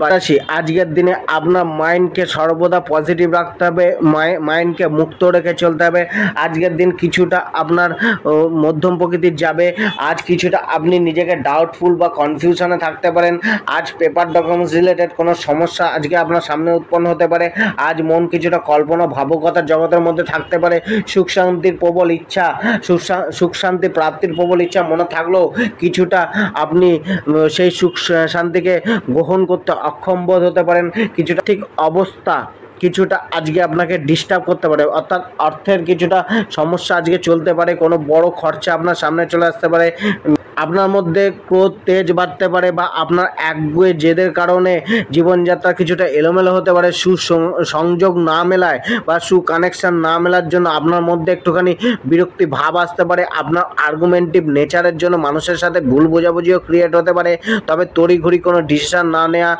বারাসি আজকের দিনে আপনার মাইন্ডকে সর্বদা পজিটিভ রাখতে হবে, মাইন্ডকে মুক্ত রেখে চলতে হবে। আজকের দিন কিছুটা আপনার মধ্যম প্রকৃতির যাবে। আজ কিছুটা আপনি নিজেকে ডাউটফুল বা কনফিউশনে থাকতে পারেন। আজ পেপার ডকুমেন্টস রিলেটেড কোনো সমস্যা আজকে আপনার সামনে উৎপন্ন হতে পারে। আজ মন কিছুটা কল্পনা ভাবুকতার জগতের মধ্যে থাকতে পারে। সুখ শান্তির প্রবল ইচ্ছা, সুখ শান্তি প্রাপ্তির প্রবল ইচ্ছা মনে থাকলেও কিছুটা আপনি সেই সুখ শান্তিকে গ্রহণ করতে অক্ষম বোধ হতে পারেন। কিছুটা ঠিক অবস্থা কিছুটা আজকে আপনাকে ডিস্টার্ব করতে পারে, অর্থাৎ অর্থের কিছুটা সমস্যা আজকে চলতে পারে। কোনো বড় খরচা আপনার সামনে চলে আসতে পারে। আপনার মধ্যে ক্রোধ তেজ বাড়তে পারে বা আপনার একগুঁয়ে জেদের কারণে জীবনযাত্রা কিছুটা এলোমেলো হতে পারে। সুসংযোগ না মেলায় বা কানেকশন না মেলার জন্য আপনার মধ্যে একটুখানি বিরক্তি ভাব আসতে পারে। আপনার আর্গুমেন্টিভ নেচারের জন্য মানুষের সাথে ভুল বোঝাবুঝিও ক্রিয়েট হতে পারে। তবে তড়িঘড়ি কোনো ডিসিশন না নেওয়া